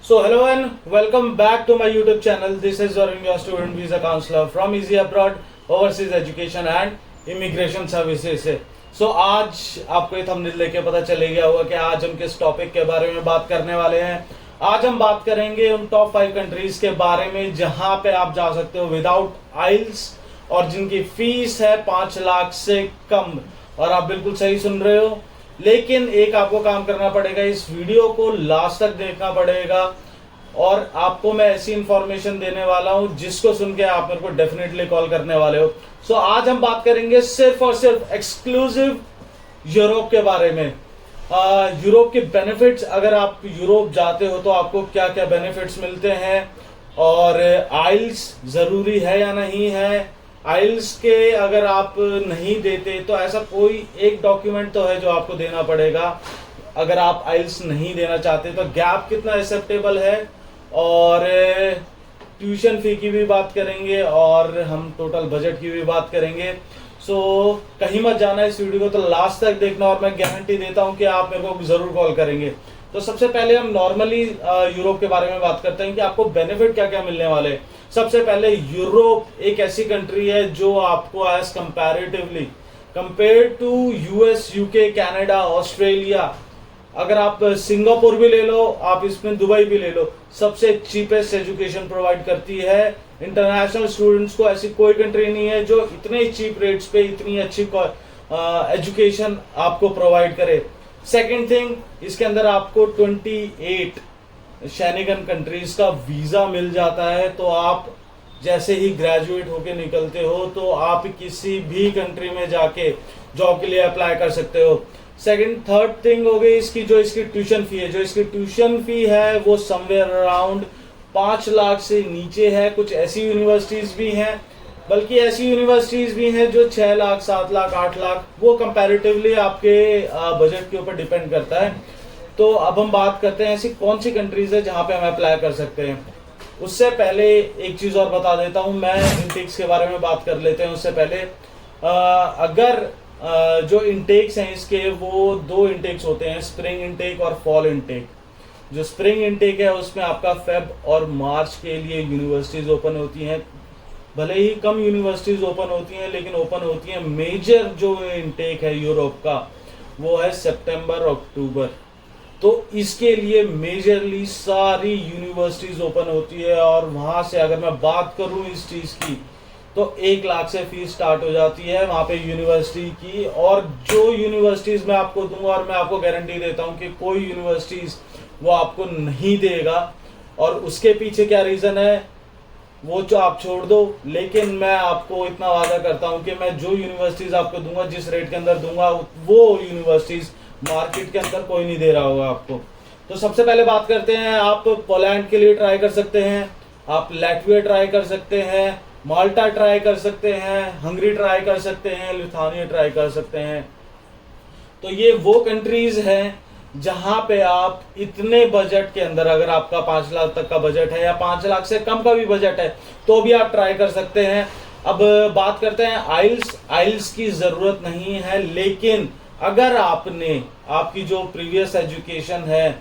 So hello and welcome back to my YouTube channel. This is Varun, your student visa counselor from Easy Abroad, Overseas Education and Immigration Services से। So आज आपको ये thumbnail लेके पता चले गया होगा कि आज हम किस टॉपिक के बारे में बात करने वाले हैं। आज हम बात करेंगे उन टॉप 5 कंट्रीज के बारे में जहां पे आप जा सकते हो विदाउट आइल्स और जिनकी फीस है 5 लाख से कम। और आप बिल्कुल सही सुन रहे हो, लेकिन एक आपको काम करना पड़ेगा, इस वीडियो को लास्ट तक देखना पड़ेगा और आपको मैं ऐसी इंफॉर्मेशन देने वाला हूं जिसको सुन के आप मेरे को डेफिनेटली कॉल करने वाले हो। सो आज हम बात करेंगे सिर्फ और सिर्फ एक्सक्लूसिव यूरोप के बारे में। यूरोप के बेनिफिट्स, अगर आप यूरोप जाते हो तो आपको क्या क्या बेनिफिट्स मिलते हैं, और आइल्स जरूरी है या नहीं है। आइल्स के अगर आप नहीं देते तो ऐसा कोई एक डॉक्यूमेंट तो है जो आपको देना पड़ेगा अगर आप आइल्स नहीं देना चाहते। तो गैप कितना एक्सेप्टेबल है, और ट्यूशन फी की भी बात करेंगे और हम टोटल बजट की भी बात करेंगे। सो कहीं मत जाना, इस वीडियो को तो लास्ट तक देखना और मैं गारंटी देता हूं कि आप मेरे को जरूर कॉल करेंगे। तो सबसे पहले हम नॉर्मली यूरोप के बारे में बात करते हैं कि आपको बेनिफिट क्या क्या मिलने वाले। सबसे पहले यूरोप एक ऐसी कंट्री है जो आपको as comparatively compare to US, UK, Canada, Australia, अगर आप सिंगापुर भी ले लो, आप इसमें दुबई भी ले लो, सबसे चीपेस्ट एजुकेशन प्रोवाइड करती है इंटरनेशनल स्टूडेंट्स को। ऐसी कोई कंट्री नहीं है जो इतने चीप रेट्स पे इतनी अच्छी एजुकेशन आपको प्रोवाइड करे। सेकेंड थिंग, इसके अंदर आपको 28 शेंगेन कंट्रीज का वीजा मिल जाता है। तो आप जैसे ही ग्रेजुएट होके निकलते हो तो आप किसी भी कंट्री में जाके जॉब के लिए अप्लाई कर सकते हो। सेकंड थर्ड थिंग हो गई इसकी ट्यूशन फी है। जो इसकी ट्यूशन फी है वो समवेयर अराउंड 5 लाख से नीचे है। कुछ ऐसी यूनिवर्सिटीज भी हैं, बल्कि ऐसी यूनिवर्सिटीज भी हैं जो 6 लाख, 7 लाख, 8 लाख, वो कंपैरेटिवली आपके बजट के ऊपर डिपेंड करता है। तो अब हम बात करते हैं ऐसी कौन सी कंट्रीज है जहां पे हम अप्लाई कर सकते हैं। उससे पहले एक चीज और बता देता हूं, मैं इंटेक्स के बारे में बात कर लेते हैं। उससे पहले अगर जो इंटेक्स हैं इसके, वो 2 इंटेक्स होते हैं, स्प्रिंग इंटेक और फॉल इंटेक। जो स्प्रिंग इंटेक है उसमें आपका फेब और मार्च के लिए यूनिवर्सिटीज ओपन होती हैं। भले ही कम यूनिवर्सिटीज ओपन होती हैं, लेकिन ओपन होती हैं। मेजर जो इंटेक है यूरोप का वो है सितंबर, अक्टूबर। तो इसके लिए मेजरली सारी यूनिवर्सिटीज ओपन होती है, और वहां से अगर मैं बात करूं इस चीज की तो 1 लाख से फीस स्टार्ट हो जाती है वहां पे यूनिवर्सिटी की। और जो यूनिवर्सिटीज मैं आपको दूंगा, और मैं आपको गारंटी देता हूं कि कोई यूनिवर्सिटीज वो आपको नहीं देगा, और उसके पीछे क्या रीजन है वो जो आप छोड़ दो, लेकिन मैं आपको इतना वादा करता हूं कि मैं जो यूनिवर्सिटीज आपको दूंगा, जिस रेट के अंदर दूंगा, वो यूनिवर्सिटीज मार्केट के अंदर कोई नहीं दे रहा होगा आपको। तो सबसे पहले बात करते हैं, आप पोलैंड के लिए ट्राई कर सकते हैं, आप लैटविया ट्राई कर सकते हैं, माल्टा ट्राई कर सकते हैं, हंगरी ट्राई कर सकते हैं, लिथुआनिया ट्राई कर सकते हैं। तो ये वो कंट्रीज हैं जहां पे आप इतने बजट के अंदर, अगर आपका 5 लाख तक का बजट है या 5 लाख से कम का भी बजट है, तो भी आप ट्राई कर सकते हैं। अब बात करते हैं आइल्स। आइल्स की जरूरत नहीं है, लेकिन अगर आपकी जो प्रीवियस एजुकेशन है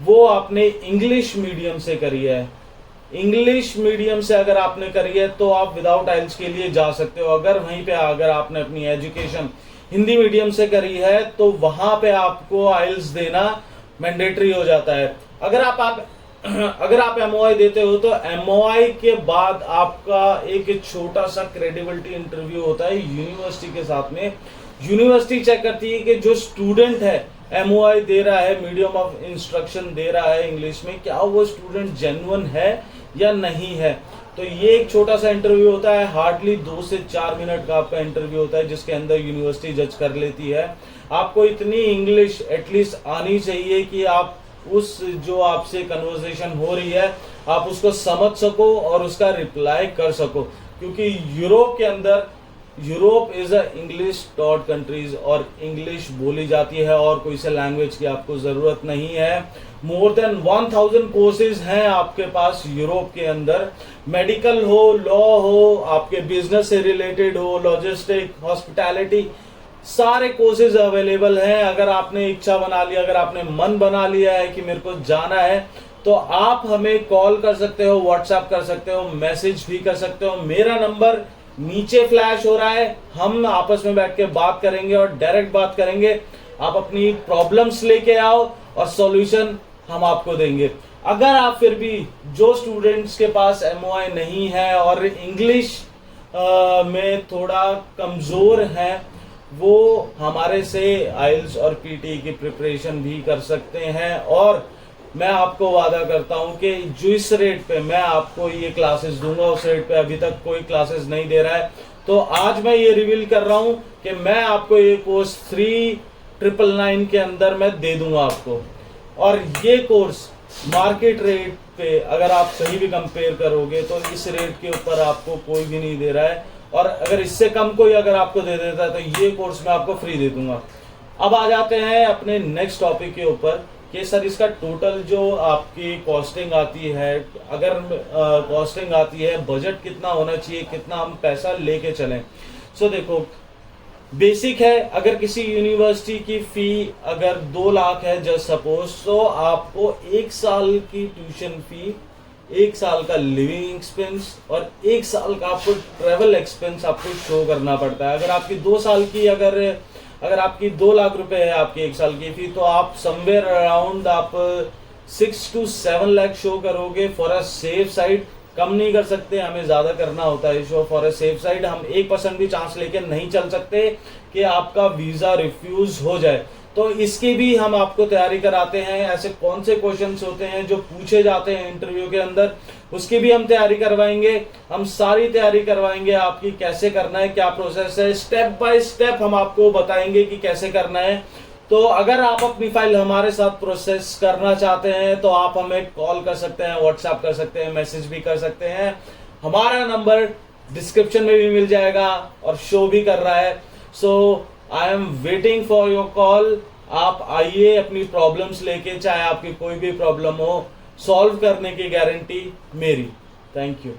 वो आपने इंग्लिश मीडियम से करी है, इंग्लिश मीडियम से अगर आपने करी है तो आप विदाउट आइल्स के लिए जा सकते हो। अगर आपने अपनी एजुकेशन हिंदी मीडियम से करी है तो वहां पे आपको आइल्स देना मैंडेटरी हो जाता है। अगर आप एमओआई देते हो तो एमओआई के बाद आपका एक छोटा सा क्रेडिबिलिटी इंटरव्यू होता है यूनिवर्सिटी के साथ में। यूनिवर्सिटी चेक करती है कि जो स्टूडेंट है एमओआई दे रहा है, मीडियम ऑफ इंस्ट्रक्शन दे रहा है इंग्लिश में, क्या वो स्टूडेंट जेन्युइन है या नहीं है। तो ये एक छोटा सा इंटरव्यू होता है, हार्डली 2 से 4 मिनट का आपका इंटरव्यू होता है, जिसके अंदर यूनिवर्सिटी जज कर लेती है। आपको इतनी इंग्लिश एटलीस्ट आनी चाहिए कि आप उस जो आपसे कन्वर्सेशन हो रही है आप उसको समझ सको और उसका रिप्लाई कर सको, क्योंकि यूरोप के अंदर, Europe is a English taught countries और इंग्लिश बोली जाती है और कोई से लैंग्वेज की आपको जरूरत नहीं है। मोर देन 1000 कोर्सेज हैं आपके पास यूरोप के अंदर। मेडिकल हो, लॉ हो, आपके बिजनेस से रिलेटेड हो, लॉजिस्टिक, हॉस्पिटैलिटी, सारे कोर्सेज अवेलेबल हैं। अगर आपने इच्छा बना लिया, अगर आपने मन बना लिया है कि मेरे को जाना है, तो आप हमें कॉल कर सकते हो, व्हाट्सएप कर सकते हो, मैसेज भी कर सकते हो। मेरा नंबर नीचे फ्लैश हो रहा है, हम आपस में बैठ के बात करेंगे और डायरेक्ट बात करेंगे। आप अपनी प्रॉब्लम्स लेके आओ और सॉल्यूशन हम आपको देंगे। अगर आप फिर भी जो स्टूडेंट्स के पास MOI नहीं है और इंग्लिश में थोड़ा कमजोर है, वो हमारे से आइल्स और PT की प्रिपरेशन भी कर सकते हैं। और मैं आपको वादा करता हूं कि जो इस रेट पे मैं आपको ये क्लासेस दूंगा, उस रेट पे अभी तक कोई क्लासेस नहीं दे रहा है। तो आज मैं ये रिवील कर रहा हूं कि मैं आपको ये कोर्स 3,999 के अंदर मैं दे दूंगा आपको। और ये कोर्स मार्केट रेट पे अगर आप कहीं भी कंपेयर करोगे तो इस रेट के ऊपर आपको कोई भी नहीं दे रहा है। और अगर इससे कम कोई अगर आपको दे देता है तो ये कोर्स मैं आपको फ्री दे दूंगा। अब आ जाते हैं अपने नेक्स्ट टॉपिक के ऊपर कि सर इसका टोटल जो आपकी कॉस्टिंग आती है, अगर कॉस्टिंग आती है, बजट कितना होना चाहिए, कितना हम पैसा लेके चलें। सो देखो, बेसिक है, अगर किसी यूनिवर्सिटी की फी अगर 2 लाख है जस्ट सपोज, तो आपको 1 साल की ट्यूशन फी, 1 साल का लिविंग एक्सपेंस और 1 साल का आपको ट्रेवल एक्सपेंस आपको शो करना पड़ता है। अगर आपकी 2 साल की अगर आपकी 2 लाख रुपए है आपकी 1 साल की फी, तो आप समवेयर अराउंड आप 6 to 7 लाख शो करोगे फॉर अ सेफ साइड। कम नहीं कर सकते, हमें ज्यादा करना होता है show for a safe side. हम 1% भी चांस लेके नहीं चल सकते कि आपका वीजा रिफ्यूज हो जाए। तो इसकी भी हम आपको तैयारी कराते हैं। ऐसे कौन से क्वेश्चंस होते हैं जो पूछे जाते हैं इंटरव्यू के अंदर, उसकी भी हम तैयारी करवाएंगे। हम सारी तैयारी करवाएंगे आपकी, कैसे करना है, क्या प्रोसेस है, स्टेप बाय स्टेप हम आपको बताएंगे कि कैसे करना है। तो अगर आप अपनी फाइल हमारे साथ प्रोसेस करना चाहते हैं तो आप हमें कॉल कर सकते हैं, व्हाट्सएप कर सकते हैं, मैसेज भी कर सकते हैं। हमारा नंबर डिस्क्रिप्शन में भी मिल जाएगा और शो भी कर रहा है। So I am waiting for your call. आप आइए अपनी प्रॉब्लम्स लेके, चाहे आपकी कोई भी प्रॉब्लम हो, सॉल्व करने की गारंटी मेरी। Thank you.